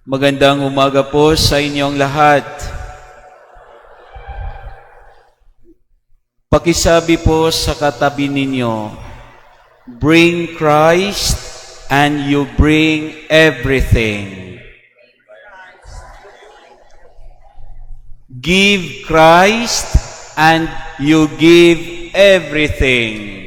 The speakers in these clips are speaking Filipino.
Magandang umaga po sa inyong lahat. Pakisabi po sa katabi ninyo, bring Christ and you bring everything. Give Christ and you give everything.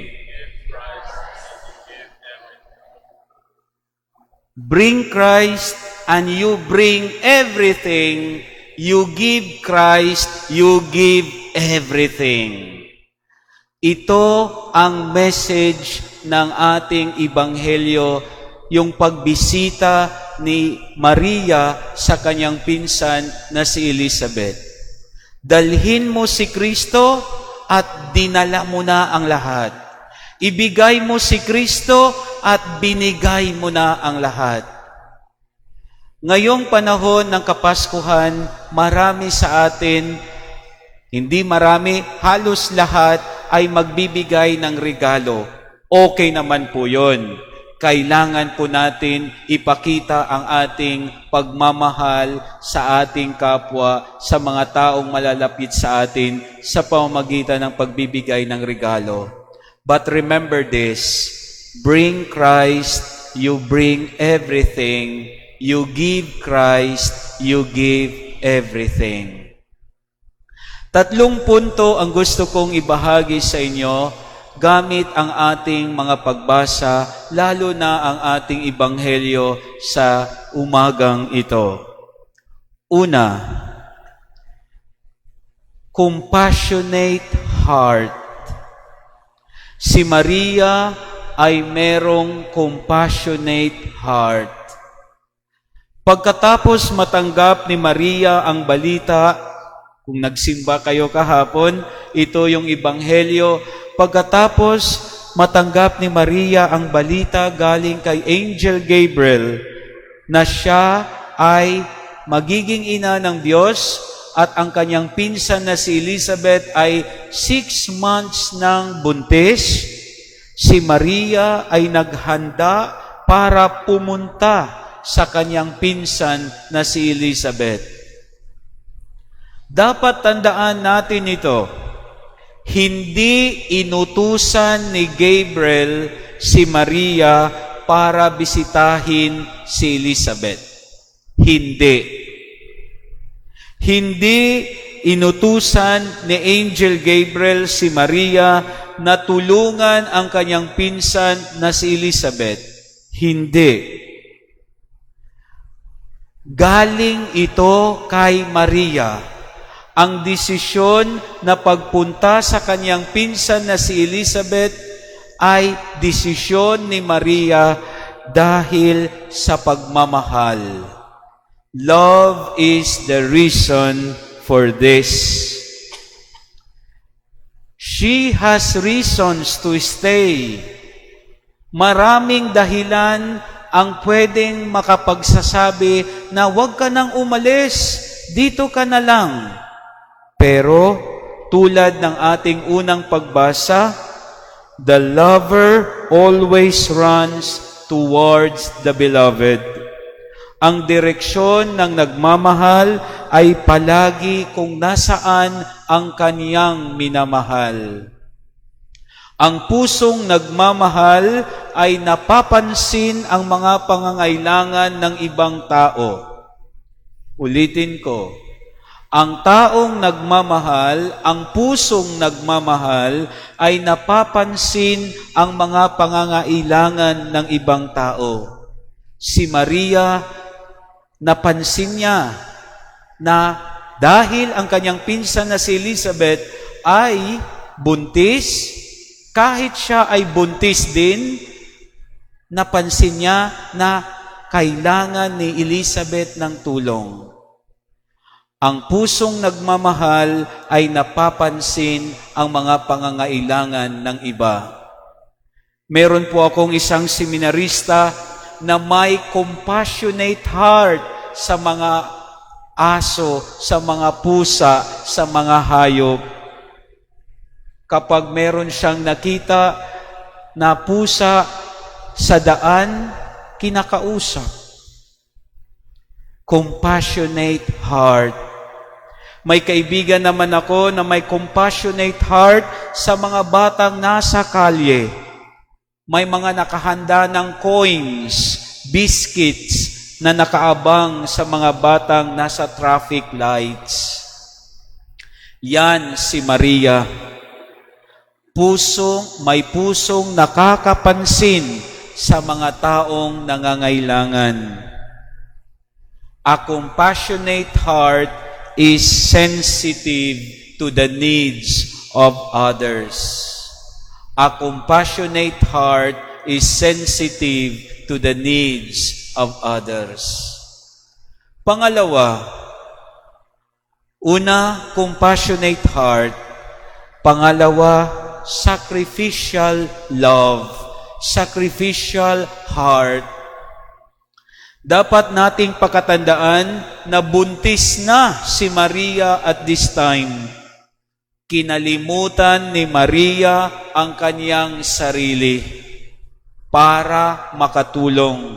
Bring Christ and you bring everything. You give Christ, you give everything. Ito ang message ng ating Ebanghelyo, yung pagbisita ni Maria sa kanyang pinsan na si Elizabeth. Dalhin mo si Kristo at dinala mo na ang lahat. Ibigay mo si Kristo at binigay mo na ang lahat. Ngayong panahon ng Kapaskuhan, marami sa atin, hindi marami, halos lahat ay magbibigay ng regalo. Okay naman po yun. Kailangan po natin ipakita ang ating pagmamahal sa ating kapwa, sa mga taong malalapit sa atin sa pamamagitan ng pagbibigay ng regalo. But remember this, bring Christ, you bring everything. You give Christ, you give everything. 3 punto ang gusto kong ibahagi sa inyo gamit ang ating mga pagbasa, lalo na ang ating Ebanghelyo sa umagang ito. Una, compassionate heart. Si Maria ay merong compassionate heart. Pagkatapos matanggap ni Maria ang balita, kung nagsimba kayo kahapon, ito yung Ebanghelyo, pagkatapos matanggap ni Maria ang balita galing kay Angel Gabriel na siya ay magiging ina ng Diyos at ang kanyang pinsan na si Elizabeth ay 6 months ng buntis, si Maria ay naghanda para pumunta sa kanyang pinsan na si Elizabeth. Dapat tandaan natin ito, hindi inutusan ni Gabriel si Maria para bisitahin si Elizabeth. Hindi. Hindi inutusan ni Angel Gabriel si Maria na tulungan ang kanyang pinsan na si Elizabeth. Hindi. Galing ito kay Maria. Ang desisyon na pagpunta sa kanyang pinsan na si Elizabeth ay desisyon ni Maria dahil sa pagmamahal. Love is the reason for this. She has reasons to stay. Maraming dahilan ang pwedeng makapagsasabi na huwag ka nang umalis, dito ka na lang. Pero, tulad ng ating unang pagbasa, the lover always runs towards the beloved. Ang direksyon ng nagmamahal ay palagi kung nasaan ang kaniyang minamahal. Ang pusong nagmamahal ay napapansin ang mga pangangailangan ng ibang tao. Ulitin ko, ang taong nagmamahal, ang pusong nagmamahal ay napapansin ang mga pangangailangan ng ibang tao. Si Maria, napansin niya na dahil ang kanyang pinsan na si Elizabeth ay buntis, kahit siya ay buntis din, napansin niya na kailangan ni Elizabeth ng tulong. Ang pusong nagmamahal ay napapansin ang mga pangangailangan ng iba. Meron po akong isang seminarista na may compassionate heart sa mga aso, sa mga pusa, sa mga hayop. Kapag meron siyang nakita na pusa sa daan, kinakausap. compassionate heart. May kaibigan naman ako na may compassionate heart sa mga batang nasa kalye. May mga nakahanda ng coins, biscuits na nakaabang sa mga batang nasa traffic lights. Yan si Maria. May pusong nakakapansin sa mga taong nangangailangan. A compassionate heart is sensitive to the needs of others. A compassionate heart is sensitive to the needs of others. Pangalawa, una, compassionate heart. Pangalawa, sacrificial love. Sacrificial heart. Dapat nating pakatandaan na buntis na si Maria at this time. Kinalimutan ni Maria ang kanyang sarili para makatulong.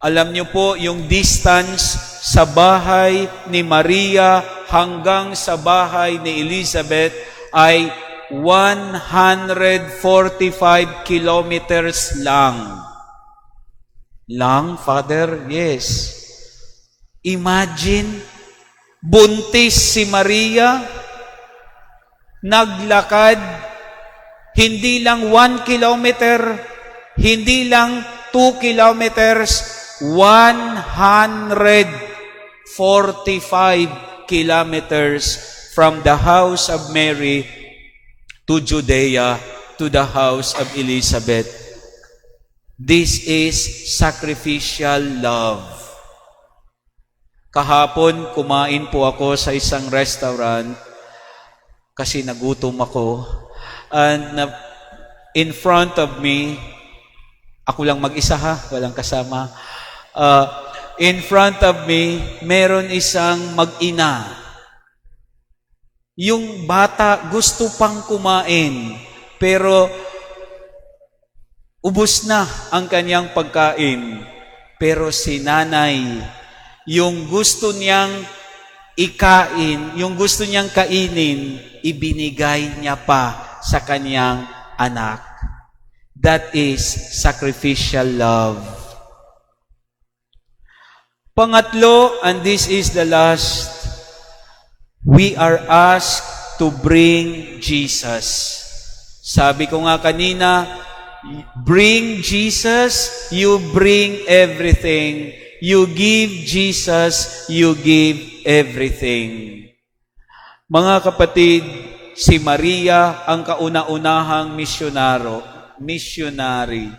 Alam niyo po, yung distance sa bahay ni Maria hanggang sa bahay ni Elizabeth ay 145 kilometers lang. Lang, Father? Yes. Imagine, buntis si Maria, naglakad, hindi lang 1 kilometer, hindi lang 2 kilometers, 145 kilometers from the house of Mary to Judea, to the house of Elizabeth. This is sacrificial love. Kahapon, kumain po ako sa isang restaurant kasi nagutom ako. And in front of me, ako lang mag-isa ha, walang kasama. In front of me, meron isang mag-ina. Yung bata gusto pang kumain, pero ubos na ang kanyang pagkain. Pero si nanay, yung gusto niyang ikain, yung gusto niyang kainin, ibinigay niya pa sa kanyang anak. That is sacrificial love. Pangatlo, and this is the last, we are asked to bring Jesus. Sabi ko nga kanina, bring Jesus, you bring everything. You give Jesus, you give everything. Mga kapatid, si Maria ang kauna-unahang missionary.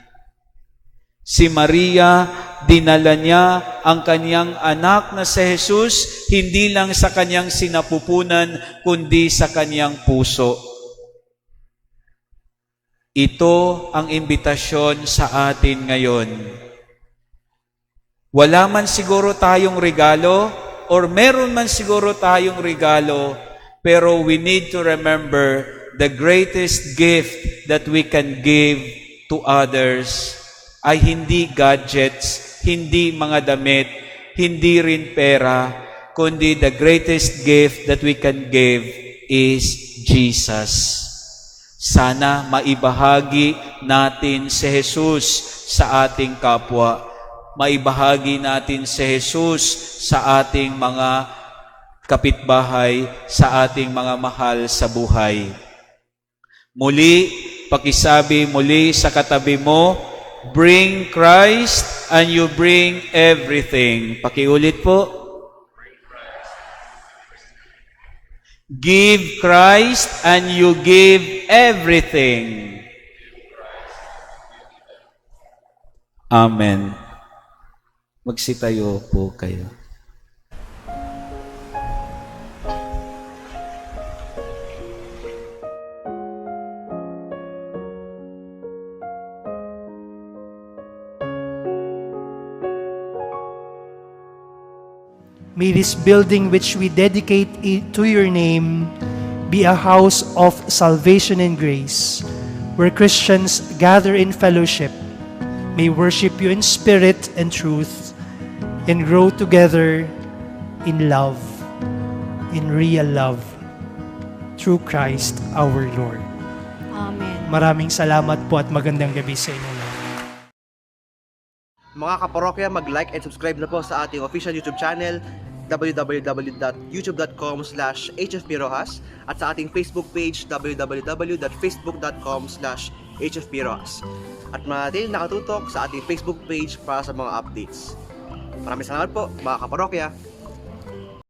Si Maria, dinala niya ang kanyang anak na si Jesus, hindi lang sa kanyang sinapupunan, kundi sa kanyang puso. Ito ang imbitasyon sa atin ngayon. Wala man siguro tayong regalo, or meron man siguro tayong regalo, pero we need to remember the greatest gift that we can give to others ay hindi gadgets, hindi mga damit, hindi rin pera, kundi the greatest gift that we can give is Jesus. Sana maibahagi natin si Jesus sa ating kapwa. Maibahagi natin si Jesus sa ating mga kapitbahay, sa ating mga mahal sa buhay. Muli, pakisabi muli sa katabi mo, bring Christ and you bring everything. Pakiulit po. Give Christ and you give everything. Amen. Magsitayo po kayo. May this building which we dedicate to your name be a house of salvation and grace, where Christians gather in fellowship, may worship you in spirit and truth, and grow together in love, in real love, through Christ our Lord. Amen. Maraming salamat po at magandang gabi sa inyo lahat. Mga kaparokya, mag-like and subscribe na po sa ating official YouTube channel www.youtube.com/hfprojas at sa ating Facebook page www.facebook.com/hfprojas at manatili nakatutok sa ating Facebook page para sa mga updates. Maraming salamat po mga kaparokya.